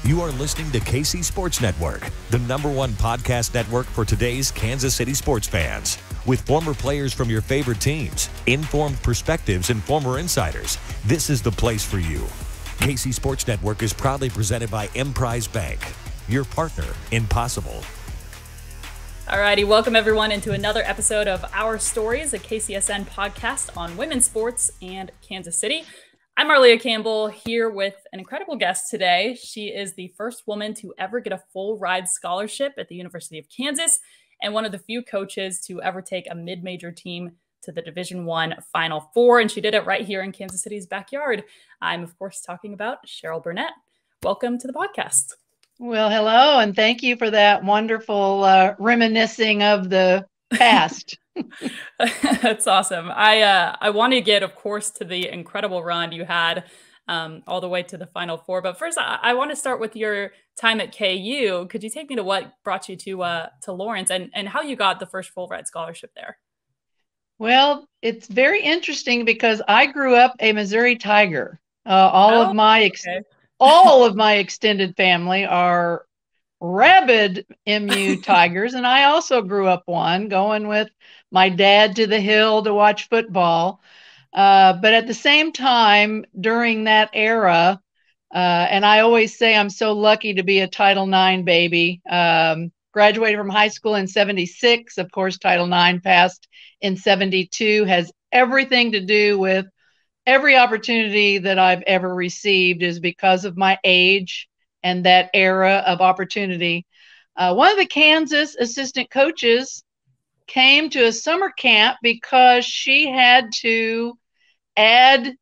You are listening to KC Sports Network, the #1 podcast network for today's Kansas City sports fans. With former players from your favorite teams, informed perspectives, and former insiders, this is the place for you. KC Sports Network is proudly presented by Emprise Bank, your partner in possible. Alrighty, welcome everyone into another episode of Our Stories, a KCSN podcast on women's sports and Kansas City. I'm Marleah Campbell here with an incredible guest today. She is the first woman to ever get a full ride scholarship at the University of Kansas and one of the few coaches to ever take a mid-major team to the Division I Final Four. And she did it right here in Kansas City's backyard. I'm, of course, talking about Cheryl Burnett. Welcome to the podcast. Well, hello, and thank you for that wonderful reminiscing of the past. That's awesome. I want to get, of course, to the incredible run you had all the way to the Final Four. But first, I want to start with your time at KU. Could you take me to what brought you to Lawrence and how you got the first full ride scholarship there? Well, it's very interesting because I grew up a Missouri Tiger. All of my extended family are rabid MU Tigers, and I also grew up one, going with my dad to the Hill to watch football. But at the same time, during that era, and I always say I'm so lucky to be a Title IX baby. Graduated from high school in 76. Of course, Title IX passed in 72, has everything to do with every opportunity that I've ever received is because of my age and that era of opportunity. One of the Kansas assistant coaches came to a summer camp because she had to add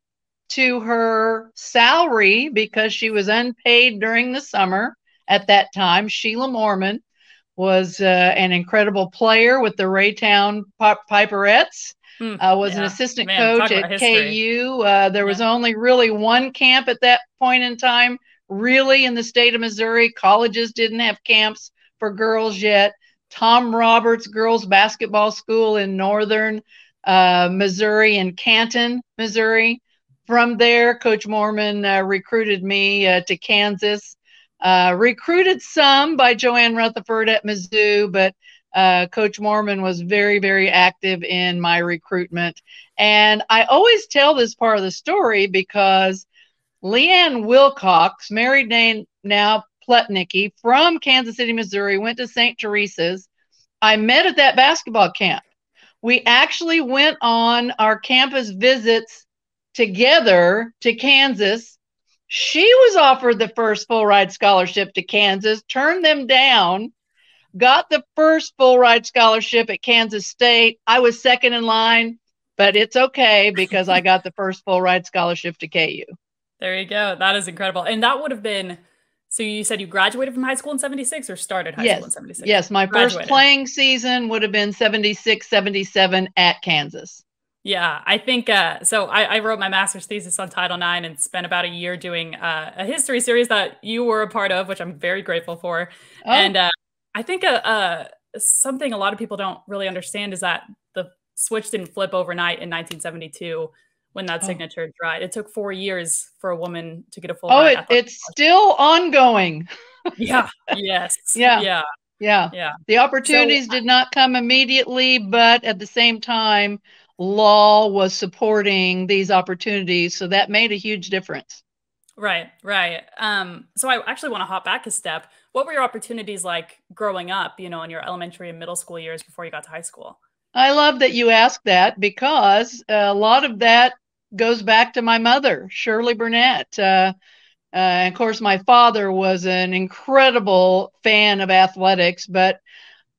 to her salary because she was unpaid during the summer at that time. Sheila Mormon was an incredible player with the Raytown Piperettes. Was an assistant coach at KU. There was only really one camp at that point in time, really, in the state of Missouri. Colleges didn't have camps for girls yet. Tom Roberts Girls Basketball School in northern Missouri, in Canton, Missouri. From there, Coach Mormon recruited me to Kansas. Recruited some by Joanne Rutherford at Mizzou, but Coach Mormon was very, very active in my recruitment. And I always tell this part of the story because Leanne Wilcox, married name now Pletnicki, from Kansas City, Missouri, went to St. Teresa's. I met at that basketball camp. We actually went on our campus visits together to Kansas. She was offered the first full ride scholarship to Kansas, turned them down, got the first full ride scholarship at Kansas State. I was second in line, but it's okay because I got the first full ride scholarship to KU. There you go. That is incredible. And that would have been, so you said you graduated from high school in 76 or started high school in 76? Yes, my first playing season would have been 76, 77 at Kansas. Yeah, I think, so I wrote my master's thesis on Title IX and spent about a year doing a history series that you were a part of, which I'm very grateful for. Oh. And I think something a lot of people don't really understand is that the switch didn't flip overnight in 1972 when that signature dried. It took 4 years for a woman to get a full ride. It's still ongoing. Yeah. Yes. Yeah. The opportunities did not come immediately, but at the same time, law was supporting these opportunities. So that made a huge difference. Right. So I actually want to hop back a step. What were your opportunities like growing up, in your elementary and middle school years before you got to high school? I love that you asked that because a lot of that goes back to my mother, Cheryl Burnett. And of course, my father was an incredible fan of athletics, but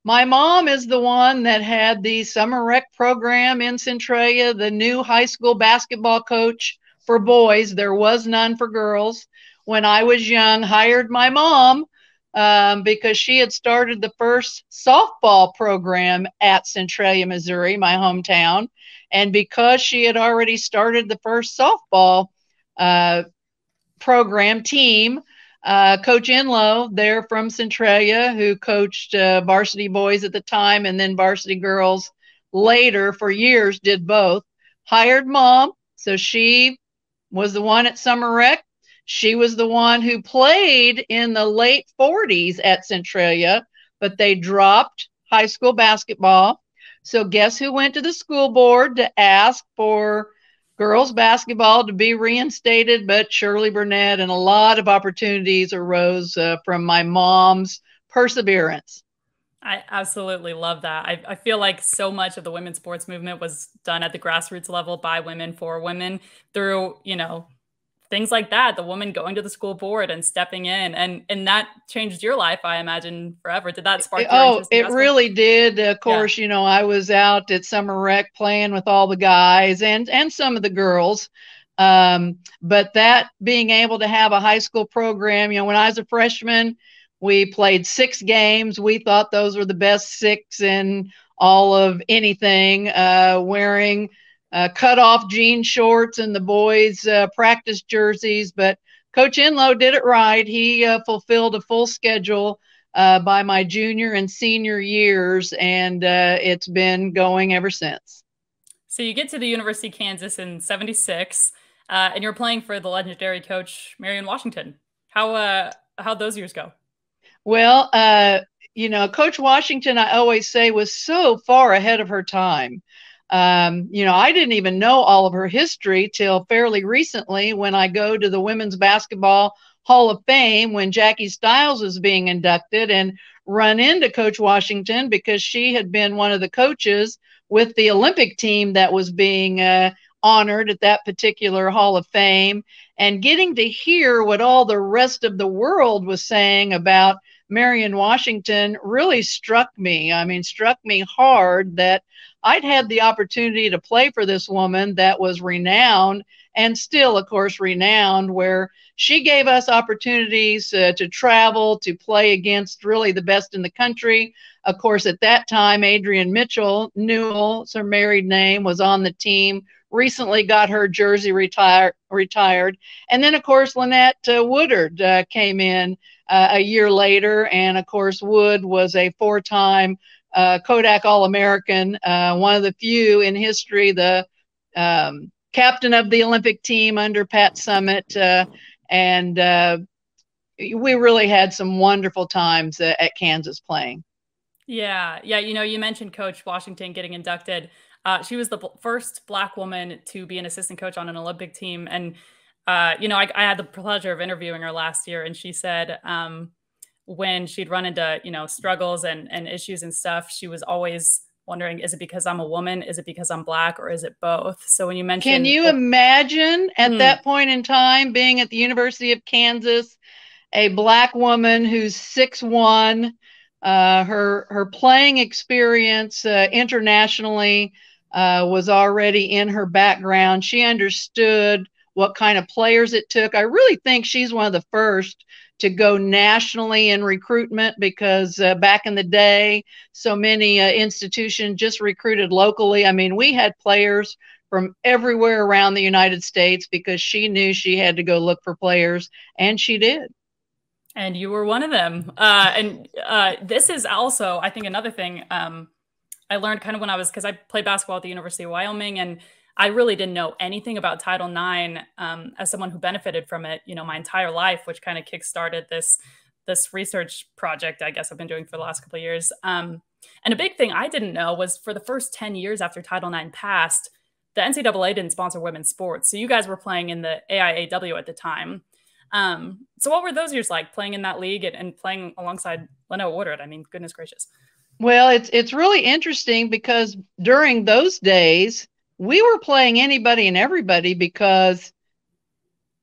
my mom is the one that had the summer rec program in Centralia, the new high school basketball coach for boys. There was none for girls. When I was young, hired my mom because she had started the first softball program at Centralia, Missouri, my hometown. And because she had already started the first softball program team, Coach Enlow there from Centralia, who coached varsity boys at the time and then varsity girls later for years, did both, hired Mom. So she was the one at summer rec. She was the one who played in the late 40s at Centralia, but they dropped high school basketball. So guess who went to the school board to ask for girls basketball to be reinstated? But Cheryl Burnett, and a lot of opportunities arose from my mom's perseverance. I absolutely love that. I feel like so much of the women's sports movement was done at the grassroots level by women for women through, things like that, the woman going to the school board and stepping in, and that changed your life, I imagine, forever. Did that spark your interest in it basketball? really did. Of course, I was out at summer rec playing with all the guys and some of the girls. But that being able to have a high school program, when I was a freshman, we played 6 games. We thought those were the best 6 in all of anything, wearing cut-off jean shorts and the boys' practice jerseys. But Coach Enlow did it right. He fulfilled a full schedule by my junior and senior years, and it's been going ever since. So you get to the University of Kansas in '76, and you're playing for the legendary coach Marion Washington. How'd those years go? Well, Coach Washington, I always say, was so far ahead of her time. I didn't even know all of her history till fairly recently when I go to the Women's Basketball Hall of Fame when Jackie Stiles was being inducted and run into Coach Washington because she had been one of the coaches with the Olympic team that was being honored at that particular Hall of Fame, and getting to hear what all the rest of the world was saying about Marion Washington really struck me. Struck me hard that I'd had the opportunity to play for this woman that was renowned and still, of course, renowned, where she gave us opportunities to travel, to play against really the best in the country. Of course, at that time, Adrian Mitchell, Newell's her married name, was on the team, recently got her jersey retired. And then, of course, Lynette Woodard came in a year later. And, of course, Wood was a 4-time Kodak All-American, one of the few in history, the captain of the Olympic team under Pat Summitt. And we really had some wonderful times at Kansas playing. Yeah. You mentioned Coach Washington getting inducted. She was the first Black woman to be an assistant coach on an Olympic team. And, I had the pleasure of interviewing her last year, and she said when she'd run into, struggles and issues and stuff, she was always wondering, is it because I'm a woman? Is it because I'm Black? Or is it both? So when you mentioned— Can you imagine at that point in time being at the University of Kansas, a Black woman who's 6'1", her playing experience internationally was already in her background. She understood what kind of players it took. I really think she's one of the first to go nationally in recruitment because back in the day, so many institutions just recruited locally. We had players from everywhere around the United States because she knew she had to go look for players, and she did. And you were one of them. This is also, I think, another thing I learned kind of because I played basketball at the University of Wyoming, and I really didn't know anything about Title IX as someone who benefited from it, my entire life, which kind of kickstarted this research project, I guess, I've been doing for the last couple of years. And a big thing I didn't know was for the first 10 years after Title IX passed, the NCAA didn't sponsor women's sports. So you guys were playing in the AIAW at the time. So what were those years like, playing in that league and playing alongside Lynette Woodard? Goodness gracious. Well, it's really interesting because during those days, we were playing anybody and everybody because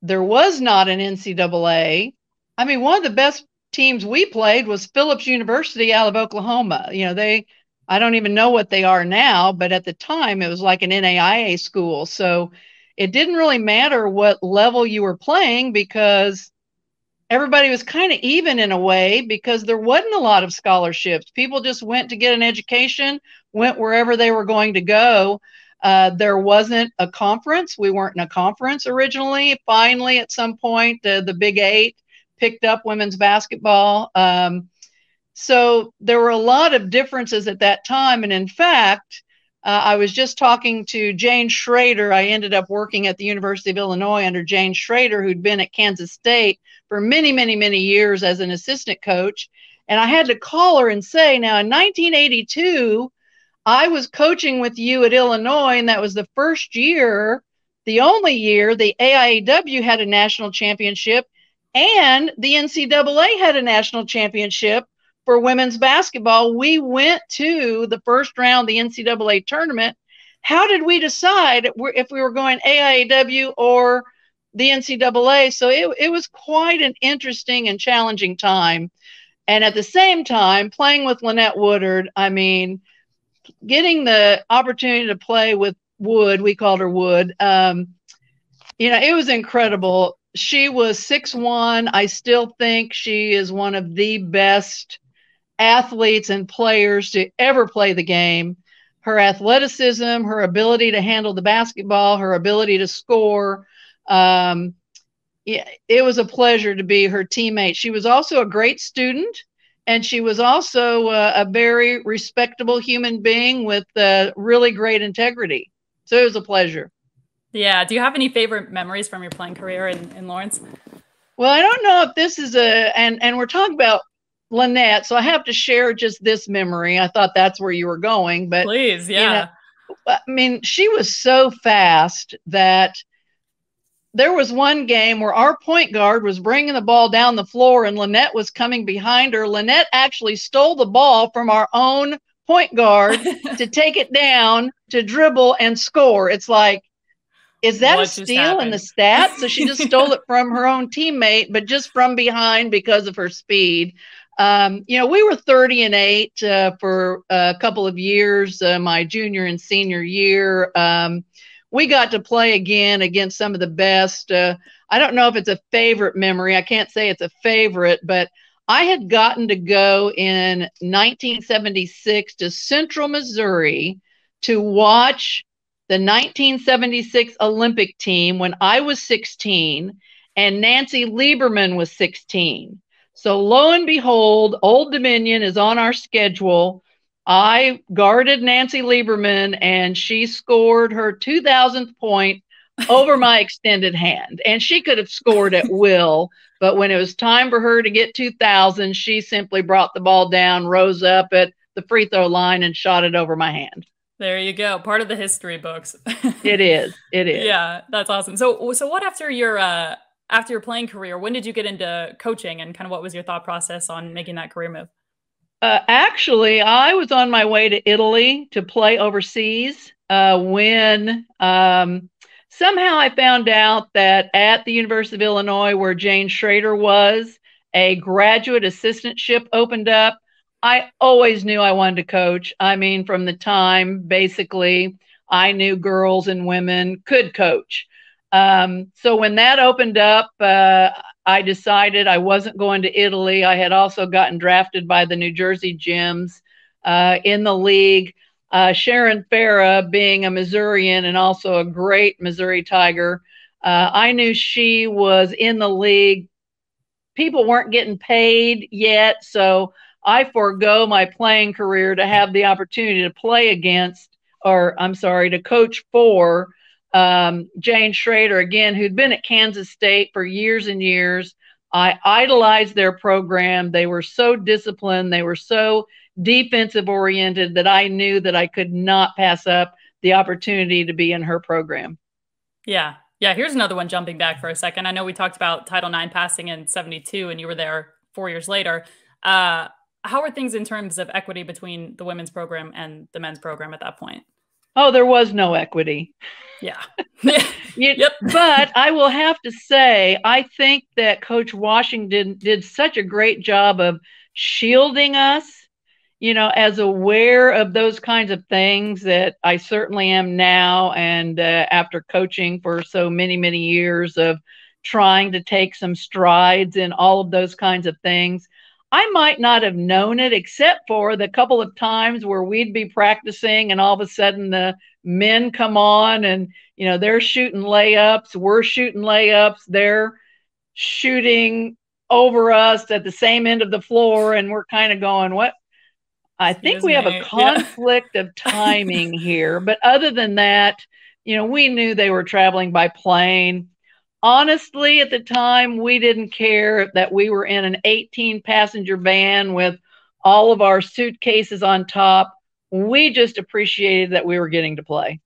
there was not an NCAA. One of the best teams we played was Phillips University out of Oklahoma. I don't even know what they are now, but at the time it was like an NAIA school. So it didn't really matter what level you were playing because everybody was kind of even in a way because there wasn't a lot of scholarships. People just went to get an education, went wherever they were going to go. There wasn't a conference. We weren't in a conference originally. Finally, at some point, the Big 8 picked up women's basketball. So there were a lot of differences at that time. And in fact, I was just talking to Jane Schrader. I ended up working at the University of Illinois under Jane Schrader, who'd been at Kansas State for many, many, many years as an assistant coach. And I had to call her and say, now in 1982, I was coaching with you at Illinois, and that was the first year, the only year the AIAW had a national championship and the NCAA had a national championship for women's basketball. We went to the first round of the NCAA tournament. How did we decide if we were going AIAW or the NCAA? So it was quite an interesting and challenging time. And at the same time, playing with Lynette Woodard, I mean, getting the opportunity to play with Wood, we called her Wood, it was incredible. She was 6'1". I still think she is one of the best athletes and players to ever play the game. Her athleticism, her ability to handle the basketball, her ability to score. It was a pleasure to be her teammate. She was also a great student, and she was also a very respectable human being with really great integrity. So it was a pleasure. Yeah. Do you have any favorite memories from your playing career in Lawrence? Well, I don't know if this is and we're talking about Lynette, so I have to share just this memory. I thought that's where you were going, but please, yeah. I mean, she was so fast that there was one game where our point guard was bringing the ball down the floor and Lynette was coming behind her. Lynette actually stole the ball from our own point guard to take it down, to dribble and score. It's like, is that a steal in the stats? So she just stole it from her own teammate, but just from behind because of her speed. We were 30-8 for a couple of years, my junior and senior year. We got to play again against some of the best. I don't know if it's a favorite memory. I can't say it's a favorite, but I had gotten to go in 1976 to Central Missouri to watch the 1976 Olympic team when I was 16 and Nancy Lieberman was 16. So lo and behold, Old Dominion is on our schedule. I guarded Nancy Lieberman and she scored her 2000th point over my extended hand. And she could have scored at will, but when it was time for her to get 2000, she simply brought the ball down, rose up at the free throw line and shot it over my hand. There you go. Part of the history books. It is. It is. Yeah, that's awesome. So what after your playing career, when did you get into coaching and kind of what was your thought process on making that career move? Actually, I was on my way to Italy to play overseas when somehow I found out that at the University of Illinois, where Jane Schrader was, a graduate assistantship opened up. I always knew I wanted to coach. I mean, from the time, basically, I knew girls and women could coach. So when that opened up, I decided I wasn't going to Italy. I had also gotten drafted by the New Jersey Gyms in the league. Sharon Farah, being a Missourian and also a great Missouri Tiger, I knew she was in the league. People weren't getting paid yet, so I forego my playing career to have the opportunity to play against, to coach for Jane Schrader, again, who'd been at Kansas State for years and years. I idolized their program. They were so disciplined. They were so defensive oriented that I knew that I could not pass up the opportunity to be in her program. Yeah. Yeah. Here's another one, jumping back for a second. I know we talked about Title IX passing in 72 and you were there 4 years later. How are things in terms of equity between the women's program and the men's program at that point? Oh, there was no equity. Yeah. Yep. But I will have to say, I think that Coach Washington did such a great job of shielding us, as aware of those kinds of things that I certainly am now. And after coaching for so many, many years of trying to take some strides in all of those kinds of things, I might not have known it except for the couple of times where we'd be practicing and all of a sudden the men come on and, they're shooting layups. We're shooting layups. They're shooting over us at the same end of the floor. And we're kind of going, what? I think we have a conflict of timing here. But other than that, we knew they were traveling by plane. Honestly, at the time, we didn't care that we were in an 18-passenger van with all of our suitcases on top. We just appreciated that we were getting to play.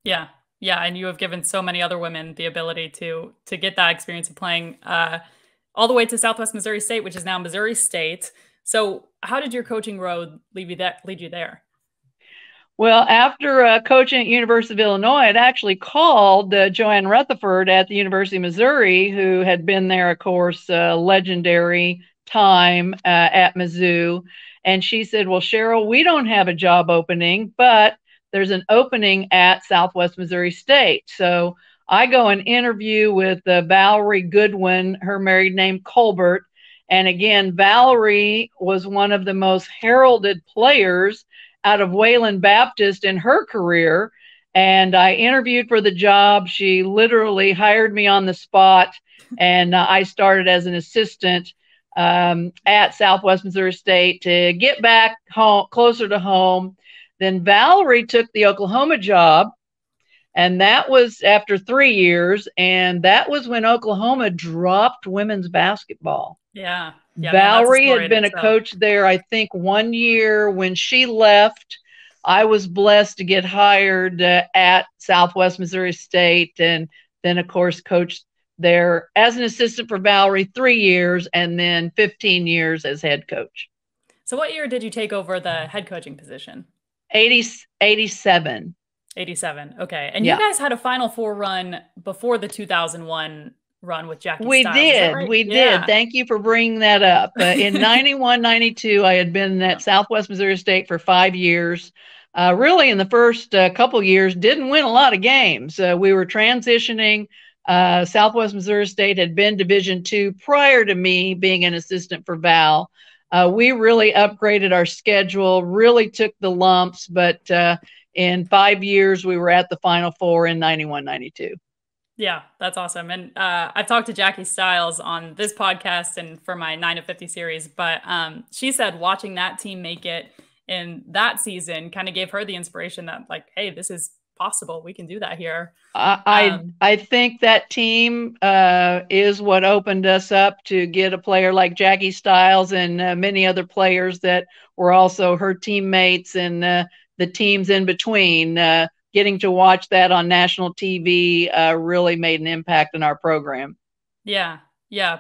Yeah. Yeah. And you have given so many other women the ability to get that experience of playing all the way to Southwest Missouri State, which is now Missouri State. So how did your coaching road lead you there? Well, after coaching at University of Illinois, I'd actually called Joanne Rutherford at the University of Missouri, who had been there, of course, legendary time at Mizzou. And she said, well, Cheryl, we don't have a job opening, but there's an opening at Southwest Missouri State. So I go and interview with Valerie Goodwin, her married name Colbert. And again, Valerie was one of the most heralded players out of Wayland Baptist in her career. And I interviewed for the job. She literally hired me on the spot. And I started as an assistant at Southwest Missouri State to get back home, closer to home. Then Valerie took the Oklahoma job. And that was after 3 years. And that was when Oklahoma dropped women's basketball. Yeah. Valerie had been a coach there, I think, 1 year. When she left, I was blessed to get hired at Southwest Missouri State, and then, of course, coached there as an assistant for Valerie 3 years, and then 15 years as head coach. So what year did you take over the head coaching position? 87. 87. Okay. And you guys had a Final Four run before the 2001 run with Jackie Stiles. We did. Thank you for bringing that up. In 91, 92, I had been at Southwest Missouri State for 5 years. Really, in the first couple years, didn't win a lot of games. We were transitioning. Southwest Missouri State had been Division II prior to me being an assistant for Val. We really upgraded our schedule, really took the lumps, but in 5 years, we were at the Final Four in 91, 92. Yeah, that's awesome. And I've talked to Jackie Stiles on this podcast and for my 9 to 50 series, but she said watching that team make it in that season kind of gave her the inspiration that, like, hey, this is possible. We can do that here. I think that team is what opened us up to get a player like Jackie Stiles and many other players that were also her teammates and the teams in between. Getting to watch that on national TV really made an impact in our program. Yeah.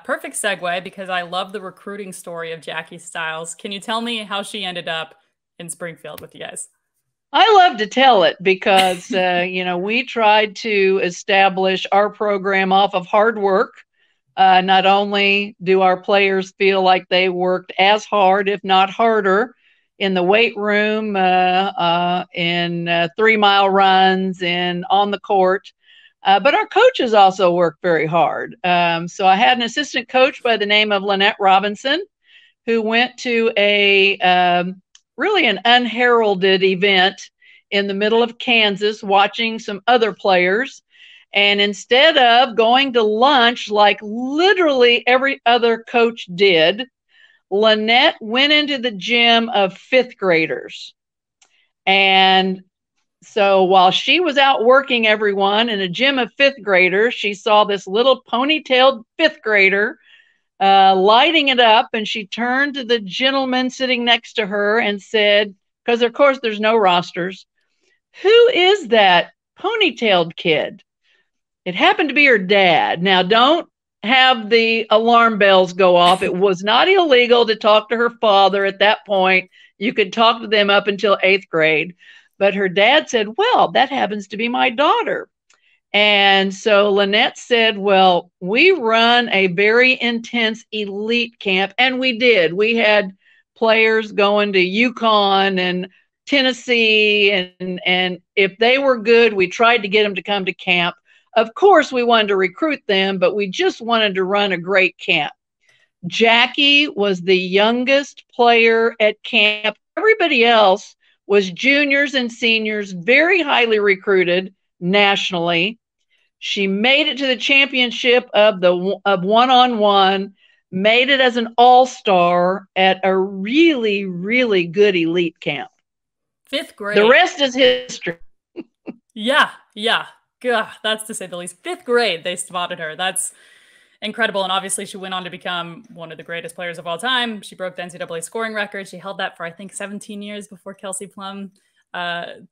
Perfect segue, because I love the recruiting story of Jackie Stiles. Can you tell me how she ended up in Springfield with you guys? I love to tell it because, we tried to establish our program off of hard work. Not only do our players feel like they worked as hard, if not harder, in the weight room, in 3-mile runs, and on the court. But our coaches also work very hard. So I had an assistant coach by the name of Lynette Robinson, who went to really an unheralded event in the middle of Kansas, watching some other players. And instead of going to lunch like literally every other coach did, Lynette went into the gym of 5th graders. And so while she was out working everyone in a gym of 5th graders, she saw this little ponytailed 5th grader lighting it up. And she turned to the gentleman sitting next to her and said, because of course there's no rosters, "Who is that ponytailed kid?" It happened to be her dad. Now, don't have the alarm bells go off. It was not illegal to talk to her father at that point. You could talk to them up until 8th grade. But her dad said, "Well, that happens to be my daughter." And so Lynette said, "Well, we run a very intense elite camp." And we did. We had players going to UConn and Tennessee. And if they were good, we tried to get them to come to camp. Of course, we wanted to recruit them, but we just wanted to run a great camp. Jackie was the youngest player at camp. Everybody else was juniors and seniors, very highly recruited nationally. She made it to the championship of one-on-one. made it as an all-star at a really, really good elite camp. 5th grade. The rest is history. Yeah. God, that's to say the least. 5th grade, they spotted her. That's incredible. And obviously she went on to become one of the greatest players of all time. She broke the NCAA scoring record. She held that for, I think, 17 years before Kelsey Plum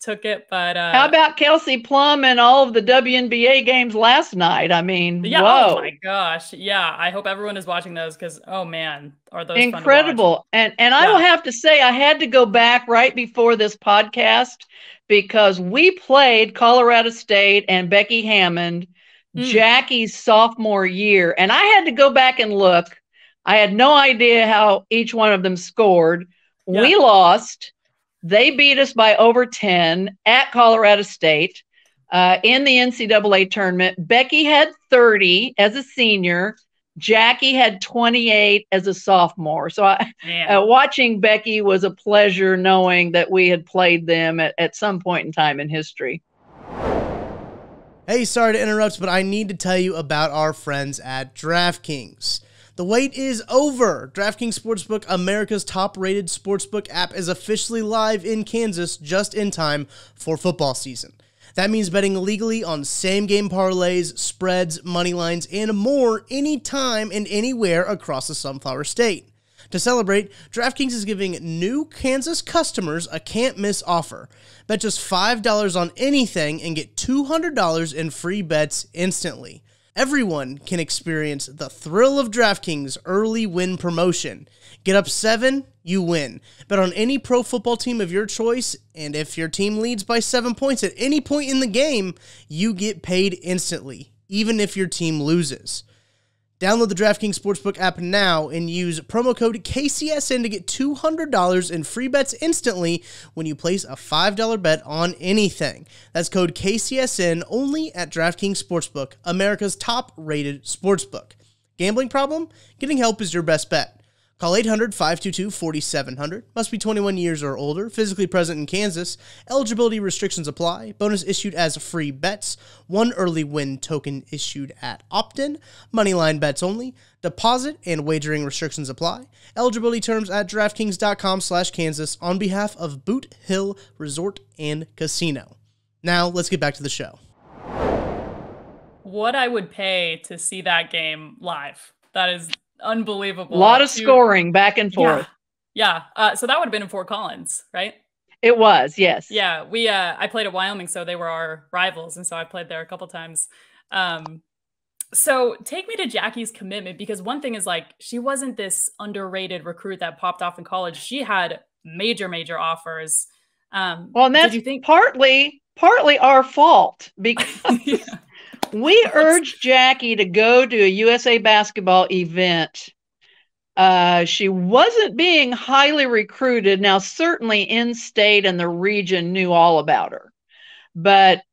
took it. But how about Kelsey Plum and all of the WNBA games last night? I mean, yeah, whoa. Oh my gosh. Yeah. I hope everyone is watching those because, oh man, are those incredible. And I will have to say, I had to go back right before this podcast because we played Colorado State and Becky Hammond Jackie's sophomore year. And I had to go back and look. I had no idea how each one of them scored. Yeah. We lost. They beat us by over 10 at Colorado State in the NCAA tournament. Becky had 30 as a senior. Jackie had 28 as a sophomore. So watching Becky was a pleasure, knowing that we had played them at some point in time in history. Hey, sorry to interrupt, but I need to tell you about our friends at DraftKings. The wait is over. DraftKings Sportsbook, America's top-rated sportsbook app, is officially live in Kansas just in time for football season. That means betting legally on same-game parlays, spreads, money lines, and more anytime and anywhere across the Sunflower State. To celebrate, DraftKings is giving new Kansas customers a can't-miss offer. Bet just $5 on anything and get $200 in free bets instantly. Everyone can experience the thrill of DraftKings early win promotion. Get up 7, you win. Bet on any pro football team of your choice, and if your team leads by 7 points at any point in the game, you get paid instantly, even if your team loses. Download the DraftKings Sportsbook app now and use promo code KCSN to get $200 in free bets instantly when you place a $5 bet on anything. That's code KCSN only at DraftKings Sportsbook, America's top-rated sportsbook. Gambling problem? Getting help is your best bet. Call 800-522-4700. Must be 21 years or older. Physically present in Kansas. Eligibility restrictions apply. Bonus issued as free bets. 1 early win token issued at opt-in. Moneyline bets only. Deposit and wagering restrictions apply. Eligibility terms at DraftKings.com/Kansas on behalf of Boot Hill Resort and Casino. Now, let's get back to the show. What I would pay to see that game live. That is unbelievable. A lot of scoring back and forth. Yeah. So that would have been in Fort Collins, right? It was, yes. Yeah. I played at Wyoming, so they were our rivals. And so I played there a couple times. So take me to Jackie's commitment, because one thing is, like, she wasn't this underrated recruit that popped off in college. She had major offers. Well, and that's partly our fault, because we urged Jackie to go to a USA basketball event. She wasn't being highly recruited. Now, certainly in-state and the region knew all about her. But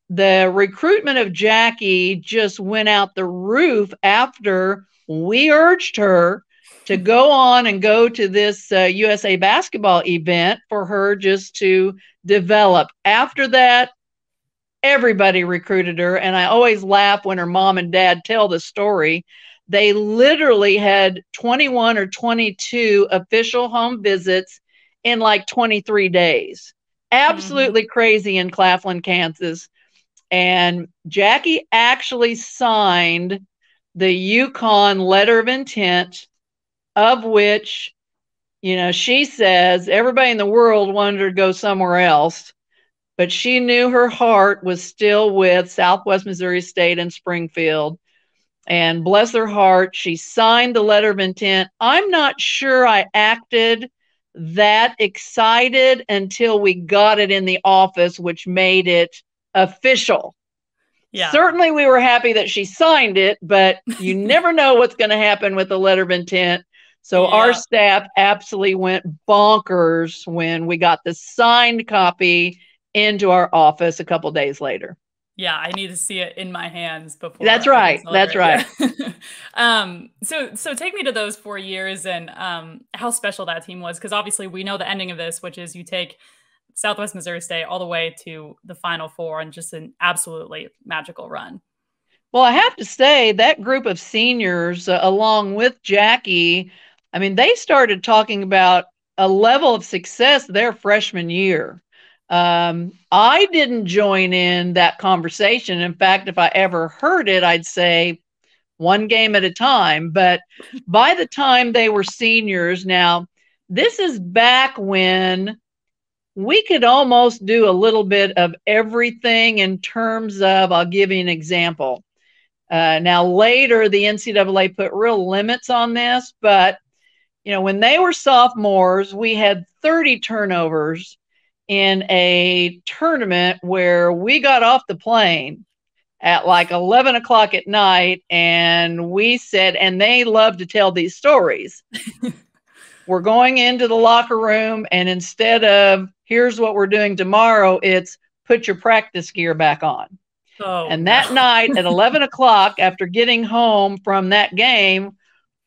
the recruitment of Jackie just went out the roof after we urged her to go on and go to this USA basketball event for her just to develop. After that, everybody recruited her, and I always laugh when her mom and dad tell the story. They literally had 21 or 22 official home visits in like 23 days. Absolutely crazy in Claflin, Kansas. And Jackie actually signed the UConn letter of intent, of which, she says everybody in the world wanted her to go somewhere else. But she knew her heart was still with Southwest Missouri State and Springfield. And bless her heart, she signed the letter of intent. I'm not sure I acted that excited until we got it in the office, which made it official. Yeah. Certainly we were happy that she signed it, but you never know what's going to happen with the letter of intent. So our staff absolutely went bonkers when we got the signed copy into our office a couple days later. Yeah, I need to see it in my hands before. That's right. That's right. So take me to those 4 years and how special that team was, because obviously we know the ending of this, which is you take Southwest Missouri State all the way to the Final Four and just an absolutely magical run. Well, I have to say that group of seniors, along with Jackie, I mean, they started talking about a level of success their freshman year. I didn't join in that conversation. In fact, if I ever heard it, I'd say one game at a time. But by the time they were seniors, now, this is back when we could almost do a little bit of everything in terms of, I'll give you an example. Now, later, the NCAA put real limits on this, but when they were sophomores, we had 30 turnovers in a tournament where we got off the plane at like 11 o'clock at night, and we said, and they love to tell these stories. We're going into the locker room, and instead of here's what we're doing tomorrow, it's put your practice gear back on. Oh, and that night at 11 o'clock, after getting home from that game,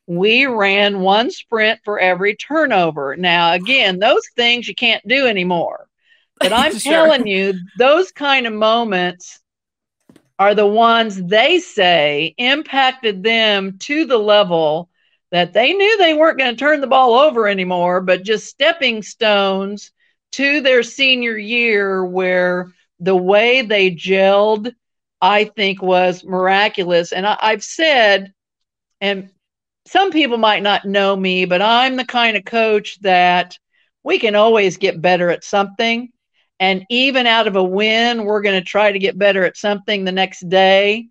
we ran one sprint for every turnover. Now, again, those things you can't do anymore. But I'm telling you, those kind of moments are the ones they say impacted them to the level that they knew they weren't going to turn the ball over anymore, but just stepping stones to their senior year, where the way they gelled, I think, was miraculous. And I've said, and some people might not know me, but I'm the kind of coach that we can always get better at something. And even out of a win, we're going to try to get better at something the next day.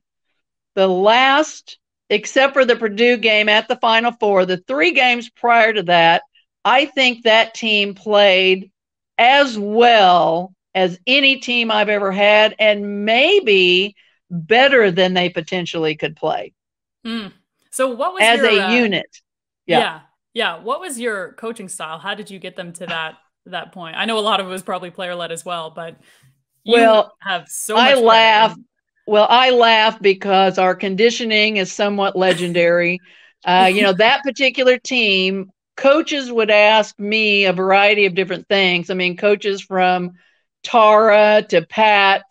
The last, except for the Purdue game at the Final Four, the 3 games prior to that, I think that team played as well as any team I've ever had, and maybe better than they potentially could play. So what was as a unit? Yeah. What was your coaching style? How did you get them to that point? I know a lot of it was probably player-led as well, but you have so much. I laugh because our conditioning is somewhat legendary. That particular team, coaches would ask me a variety of different things. I mean, coaches from Tara to Pat,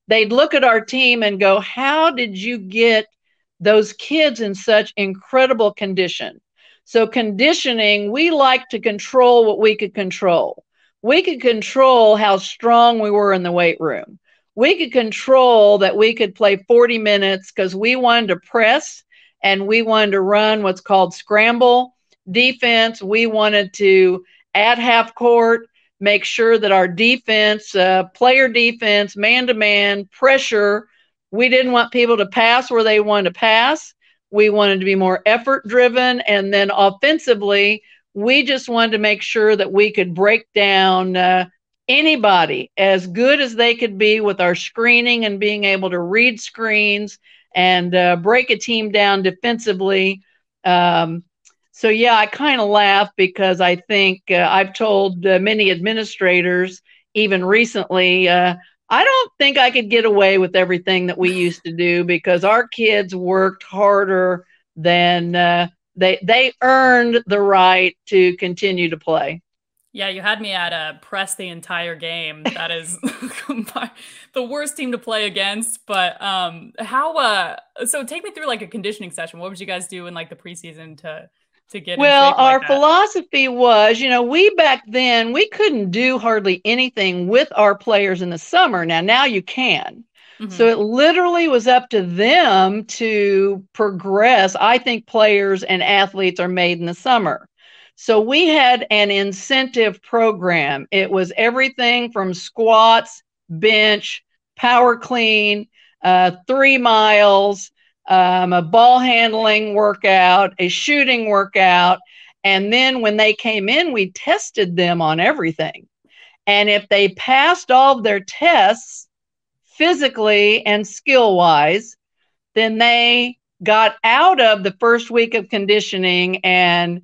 they'd look at our team and go, how did you get those kids in such incredible condition? So conditioning, we like to control what we could control. We could control how strong we were in the weight room. We could control that we could play 40 minutes because we wanted to press and we wanted to run what's called scramble defense. We wanted to, at half court, make sure that our defense, player defense, man-to-man, pressure, we didn't want people to pass where they wanted to pass. We wanted to be more effort-driven. And then offensively, we just wanted to make sure that we could break down anybody as good as they could be with our screening and being able to read screens and break a team down defensively. I kind of laugh because I think I've told many administrators, even recently, I don't think I could get away with everything that we used to do because our kids worked harder than they earned the right to continue to play. Yeah, you had me at press the entire game. That is the worst team to play against. But so take me through like a conditioning session. What would you guys do in like the preseason to get in shape like our that? philosophy was, we back then, we couldn't do hardly anything with our players in the summer. Now you can. Mm-hmm. So it literally was up to them to progress. I think players and athletes are made in the summer. So we had an incentive program. It was everything from squats, bench, power clean, 3 miles, a ball handling workout, a shooting workout. And then when they came in, we tested them on everything. And if they passed all of their tests physically and skill-wise, then they got out of the first week of conditioning, and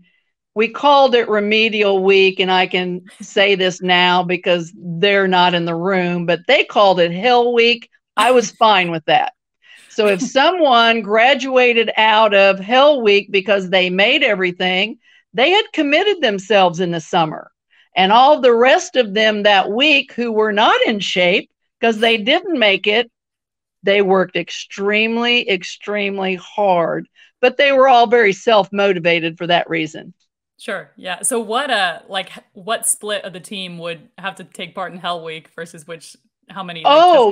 we called it remedial week. And I can say this now because they're not in the room, but they called it hell week. I was fine with that. So if someone graduated out of Hell Week because they made everything, they had committed themselves in the summer. And all the rest of them that week who were not in shape because they didn't make it, They worked extremely, extremely hard, but they were all very self-motivated for that reason. Sure. Yeah. So what split of the team would have to take part in Hell Week versus how many?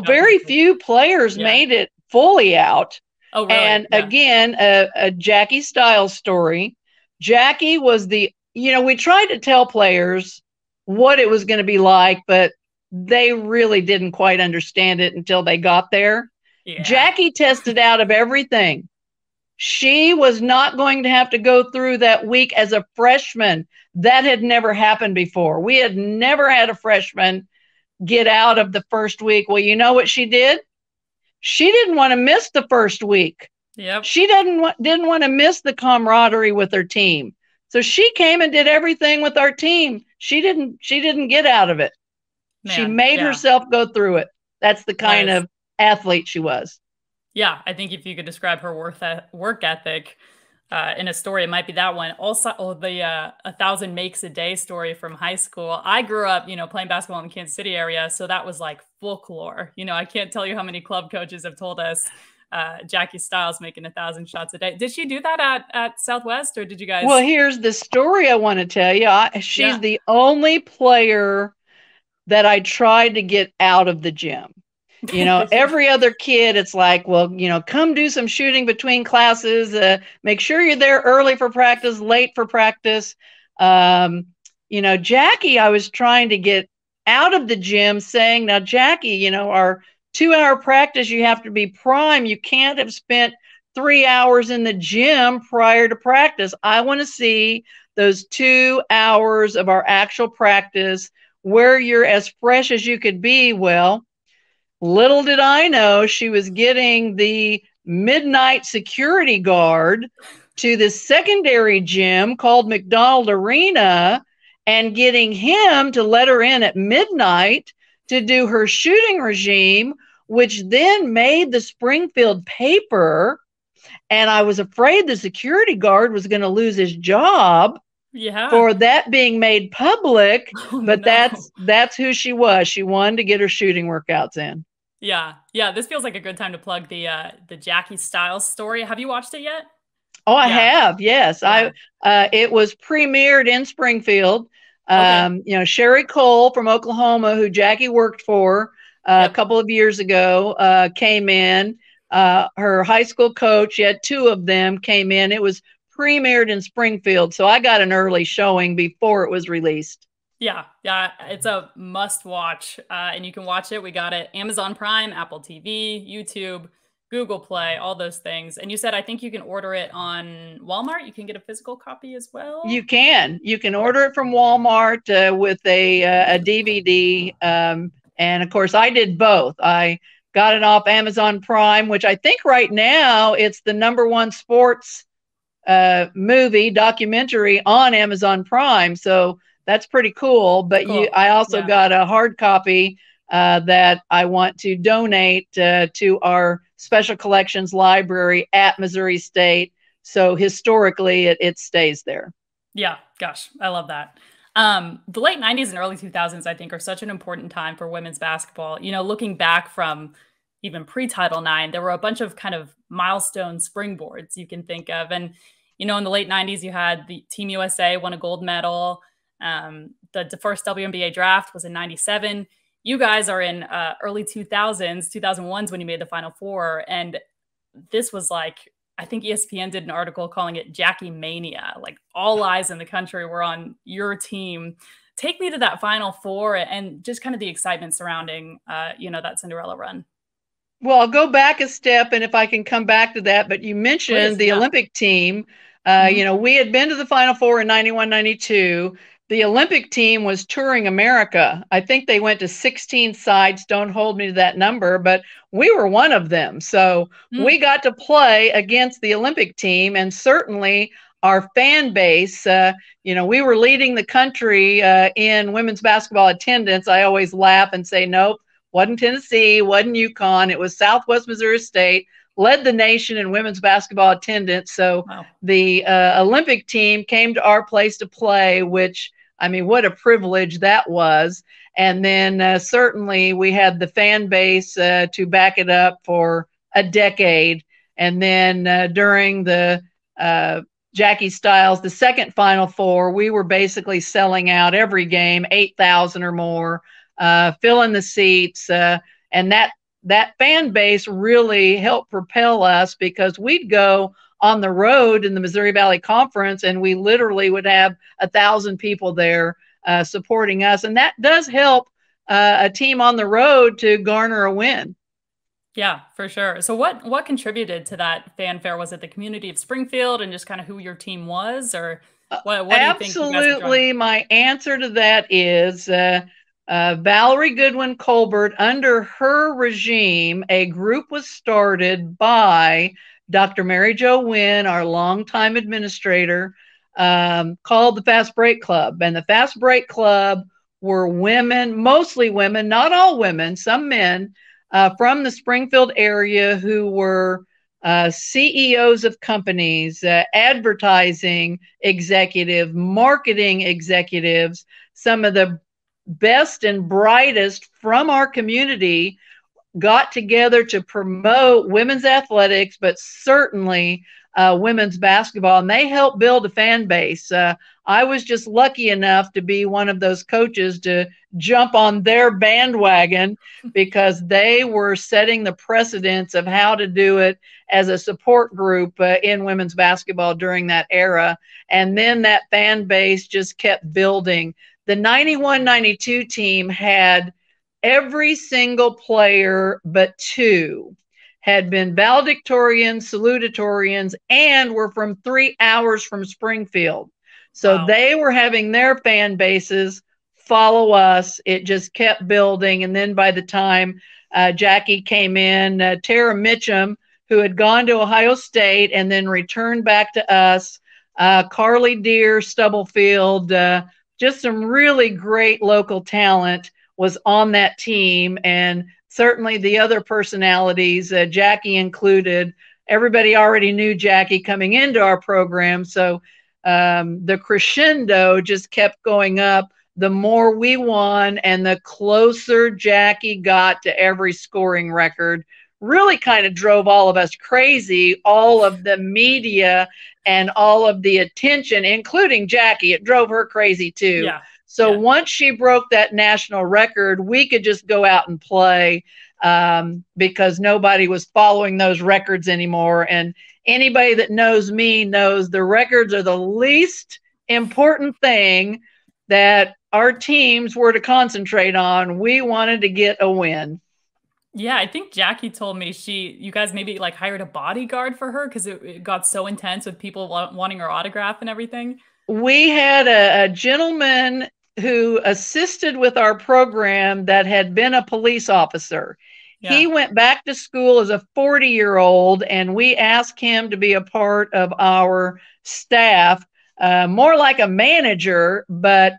Very few players made it fully out. Oh, really? And again, a Jackie Stiles story. Jackie was we tried to tell players what it was going to be like, but they really didn't quite understand it until they got there. Yeah. Jackie tested out of everything. She was not going to have to go through that week as a freshman. That had never happened before. We had never had a freshman get out of the first week. Well, you know what she did? She didn't want to miss the first week. Yep. She didn't want to miss the camaraderie with her team. So she came and did everything with our team. She didn't get out of it. Man, she made herself go through it. That's the kind of athlete she was. Yeah, I think if you could describe her work ethic in a story, it might be that one. Also, the 1,000 makes a day story from high school. I grew up, playing basketball in the Kansas City area, so that was like folklore. I can't tell you how many club coaches have told us Jackie Stiles making 1,000 shots a day. Did she do that at Southwest, or did you guys? Well, here's the story I want to tell you. She's the only player that I tried to get out of the gym. Every other kid, it's like, well, come do some shooting between classes. Make sure you're there early for practice, late for practice. Jackie, I was trying to get out of the gym saying, now, Jackie, our 2-hour practice, you have to be prime. You can't have spent 3 hours in the gym prior to practice. I want to see those 2 hours of our actual practice where you're as fresh as you could be. Well, little did I know she was getting the midnight security guard to the secondary gym called McDonald Arena and getting him to let her in at midnight to do her shooting regime, which then made the Springfield paper. And I was afraid the security guard was going to lose his job for that being made public. But that's who she was. She wanted to get her shooting workouts in. Yeah. This feels like a good time to plug the Jackie Stiles story. Have you watched it yet? Oh, I have. Yes. Yeah. It was premiered in Springfield. Sherry Cole from Oklahoma, who Jackie worked for a couple of years ago, came in. Her high school coach, she had 2 of them, came in. It was premiered in Springfield, so I got an early showing before it was released. Yeah, it's a must watch, and you can watch it. We got it Amazon Prime, Apple TV, YouTube, Google Play, all those things. And you said, I think you can order it on Walmart. You can get a physical copy as well. You can order it from Walmart with a DVD. And of course, I did both. I got it off Amazon Prime, which I think right now it's the #1 sports movie documentary on Amazon Prime. So that's pretty cool. But cool. I also got a hard copy that I want to donate to our Special Collections Library at Missouri State. So historically, it stays there. Yeah, gosh, I love that. The late 90s and early 2000s, I think, are such an important time for women's basketball. Looking back from even pre-Title IX, there were a bunch of kind of milestone springboards you can think of. And, in the late 90s, you had the Team USA won a gold medal. The first WNBA draft was in 97. You guys are in early 2000s, 2001s when you made the Final Four. And this was like, I think ESPN did an article calling it Jackie Mania. Like all eyes in the country were on your team. Take me to that Final Four and just kind of the excitement surrounding, that Cinderella run. Well, I'll go back a step, and if I can come back to that, but you mentioned the Olympic team. We had been to the Final Four in 91, 92. The Olympic team was touring America. I think they went to 16 sites. Don't hold me to that number, but we were one of them. So we got to play against the Olympic team, and certainly our fan base, we were leading the country in women's basketball attendance. I always laugh and say, nope, wasn't Tennessee, wasn't UConn. It was Southwest Missouri State, led the nation in women's basketball attendance. So the Olympic team came to our place to play, which I mean, what a privilege that was. And then certainly we had the fan base to back it up for a decade. And then during the Jackie Stiles, the second Final Four, we were basically selling out every game, 8,000 or more, filling the seats. And that fan base really helped propel us, because we'd go on the road in the Missouri Valley Conference and we literally would have 1,000 people there supporting us. And that does help a team on the road to garner a win. Yeah, for sure. So what contributed to that fanfare? Was it the community of Springfield and just kind of who your team was, or what do you think? Absolutely. My answer to that is Valerie Goodwin Colbert. Under her regime, a group was started by Dr. Mary Jo Wynn, our longtime administrator, called the Fast Break Club. And the Fast Break Club were women, mostly women, not all women, some men, from the Springfield area who were CEOs of companies, advertising executive, marketing executives, some of the best and brightest from our community got together to promote women's athletics, but certainly women's basketball, and they helped build a fan base. I was just lucky enough to be one of those coaches to jump on their bandwagon, because they were setting the precedence of how to do it as a support group in women's basketball during that era. And then that fan base just kept building. The 91-92 team had every single player but two had been valedictorians, salutatorians, and were from 3 hours from Springfield. So wow. They were having their fan bases follow us. It just kept building. And then by the time Jackie came in, Tara Mitchum, who had gone to Ohio State and then returned back to us, Carly Deere, Stubblefield, just some really great local talent was on that team. And certainly the other personalities, Jackie included. Everybody already knew Jackie coming into our program. So the crescendo just kept going up. The more we won and the closer Jackie got to every scoring record, really kind of drove all of us crazy. All of the media and all of the attention, including Jackie, it drove her crazy too. Yeah. So once she broke that national record, we could just go out and play because nobody was following those records anymore. And anybody that knows me knows the records are the least important thing that our teams were to concentrate on. We wanted to get a win. Yeah, I think Jackie told me you guys maybe like hired a bodyguard for her because it got so intense with people wanting her autograph and everything. We had a gentleman who assisted with our program that had been a police officer. Yeah. He went back to school as a 40-year-old, and we asked him to be a part of our staff, more like a manager, but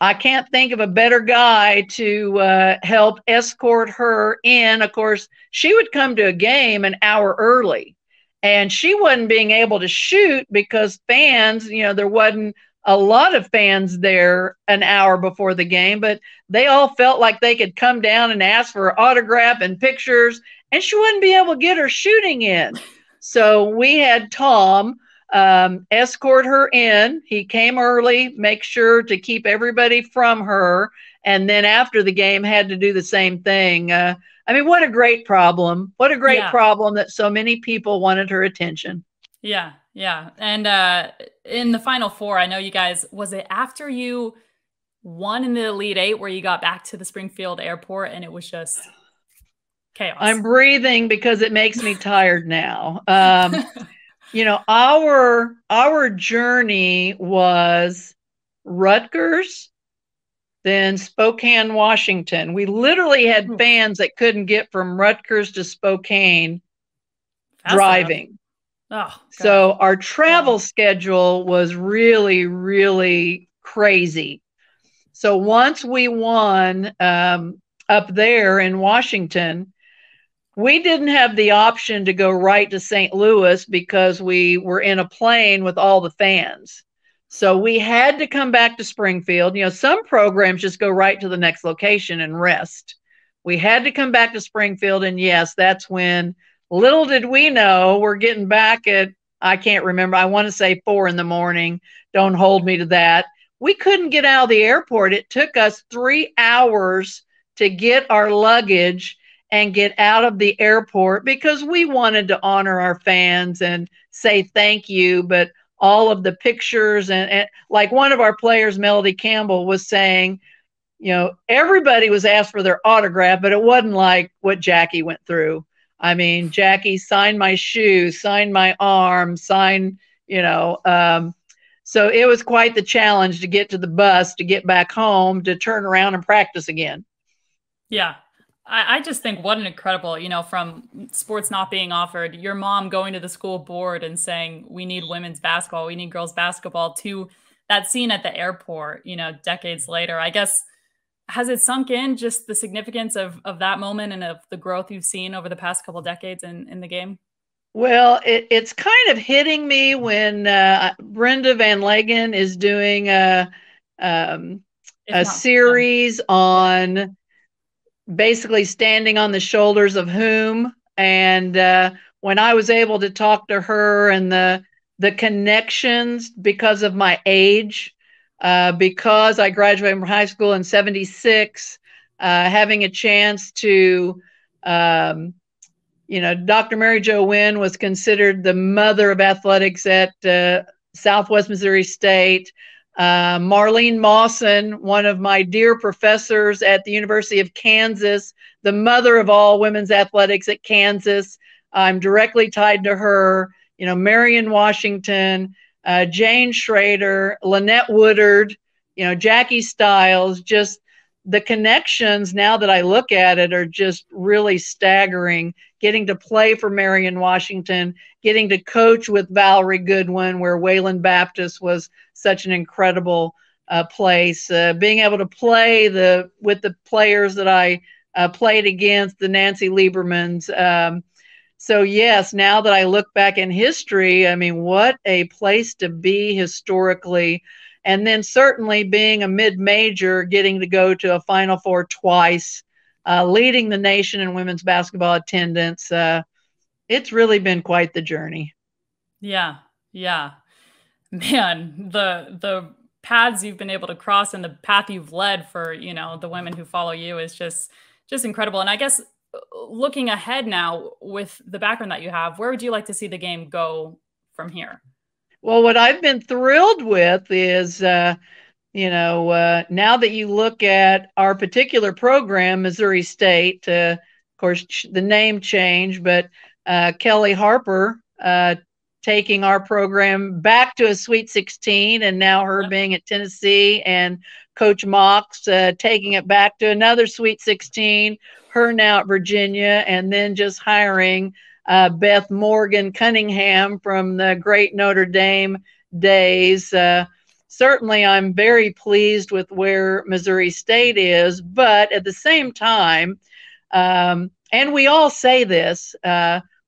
I can't think of a better guy to help escort her in. Of course, she would come to a game an hour early, and she wasn't being able to shoot because fans, there wasn't a lot of fans there an hour before the game, but they all felt like they could come down and ask for an autograph and pictures, and she wouldn't be able to get her shooting in. So we had Tom escort her in. He came early, make sure to keep everybody from her, and then after the game had to do the same thing. I mean, what a great problem. What a great problem that so many people wanted her attention. Yeah. Yeah. And in the Final Four, I know you guys, was it after you won in the Elite Eight where you got back to the Springfield airport and it was just chaos? I'm breathing because it makes me tired now. Our journey was Rutgers, then Spokane, Washington. We literally had fans that couldn't get from Rutgers to Spokane driving. Oh, so our travel schedule was really, really crazy. So once we won up there in Washington, we didn't have the option to go right to St. Louis because we were in a plane with all the fans. So we had to come back to Springfield. You know, some programs just go right to the next location and rest. We had to come back to Springfield. And yes, that's when, little did we know, we're getting back at, I can't remember, I want to say 4 a.m. Don't hold me to that. We couldn't get out of the airport. It took us 3 hours to get our luggage and get out of the airport because we wanted to honor our fans and say thank you. But all of the pictures and like one of our players, Marleah Campbell, was saying, you know, everybody was asked for their autograph, but it wasn't like what Jackie went through. I mean, Jackie signed my shoe, signed my arm, signed, so it was quite the challenge to get to the bus, to get back home, to turn around and practice again. Yeah. I just think what an incredible, from sports not being offered, your mom going to the school board and saying, we need women's basketball, we need girls basketball, to that scene at the airport, decades later. I guess, has it sunk in just the significance of that moment and of the growth you've seen over the past couple of decades in the game? Well, it's kind of hitting me when Brenda Van Legen is doing a series on basically standing on the shoulders of whom. And when I was able to talk to her and the connections because of my age, because I graduated from high school in 76, having a chance to, Dr. Mary Jo Wynn was considered the mother of athletics at Southwest Missouri State. Marlene Mawson, one of my dear professors at the University of Kansas, the mother of all women's athletics at Kansas. I'm directly tied to her. Marion Washington, Jane Schrader, Lynette Woodard, Jackie Stiles. Just the connections, now that I look at it, are just really staggering. Getting to play for Marion Washington, getting to coach with Valerie Goodwin, where Wayland Baptist was such an incredible place. Being able to play with the players that I played against, the Nancy Liebermans. So yes, now that I look back in history, I mean, what a place to be historically. And then certainly being a mid-major, getting to go to a Final Four twice, leading the nation in women's basketball attendance. It's really been quite the journey. Yeah. Yeah. Man, the paths you've been able to cross and the path you've led for, the women who follow you is just incredible. And I guess looking ahead now with the background that you have, where would you like to see the game go from here? Well, what I've been thrilled with is, now that you look at our particular program, Missouri State, of course, the name changed, but Kelly Harper taking our program back to a Sweet 16, and now her being at Tennessee, and Coach Mox taking it back to another Sweet 16, her now at Virginia, and then just hiring Beth Morgan Cunningham from the great Notre Dame days. Certainly, I'm very pleased with where Missouri State is, but at the same time, and we all say this,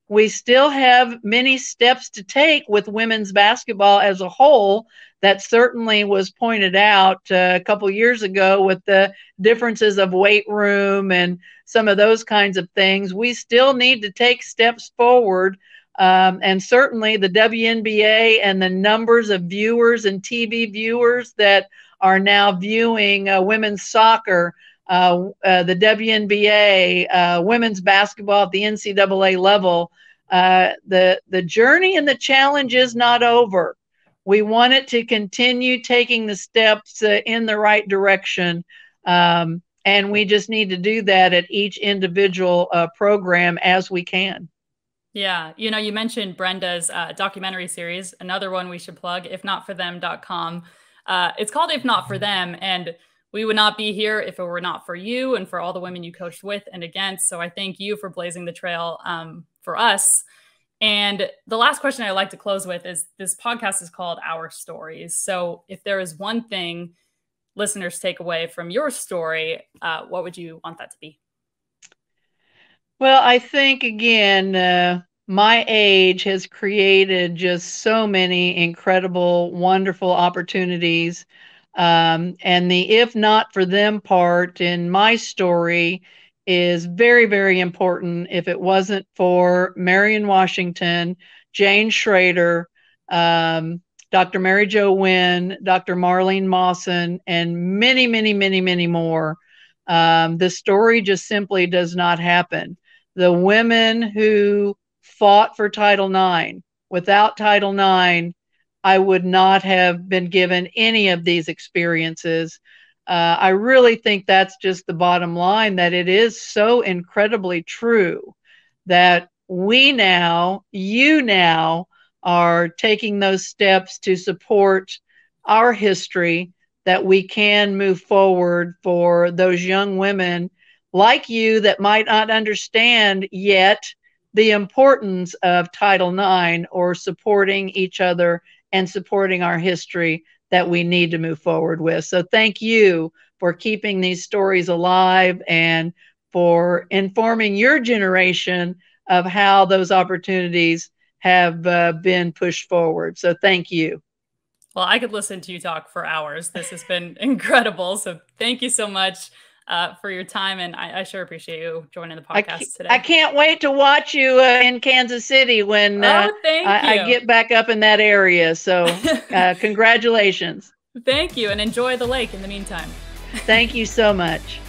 we still have many steps to take with women's basketball as a whole. That certainly was pointed out a couple years ago with the differences of weight room and some of those kinds of things. We still need to take steps forward. And certainly the WNBA and the numbers of viewers and TV viewers that are now viewing women's soccer, the WNBA, women's basketball at the NCAA level, the journey and the challenge is not over. We want it to continue taking the steps in the right direction. And we just need to do that at each individual program as we can. Yeah. You mentioned Brenda's documentary series, another one we should plug, ifnotforthem.com. It's called If Not For Them. And we would not be here if it were not for you and for all the women you coached with and against. So I thank you for blazing the trail for us. And the last question I like to close with is, this podcast is called Our Stories. So if there is one thing listeners take away from your story, what would you want that to be? Well, I think, again, my age has created just so many incredible, wonderful opportunities. And the if not for them part in my story is very, very important. If it wasn't for Marion Washington, Jane Schrader, Dr. Mary Jo Wynn, Dr. Marlene Mawson, and many, many, many, many more, this story just simply does not happen. The women who fought for Title IX, without Title IX, I would not have been given any of these experiences. I really think that's just the bottom line, that it is so incredibly true that we now, you now, are taking those steps to support our history, that we can move forward for those young women like you that might not understand yet the importance of Title IX, or supporting each other and supporting our history that we need to move forward with. So thank you for keeping these stories alive and for informing your generation of how those opportunities have been pushed forward. So thank you. Well, I could listen to you talk for hours. This has been incredible. So thank you so much for your time. And I sure appreciate you joining the podcast today. I can't wait to watch you in Kansas City when I get back up in that area. So congratulations. Thank you. And enjoy the lake in the meantime. Thank you so much.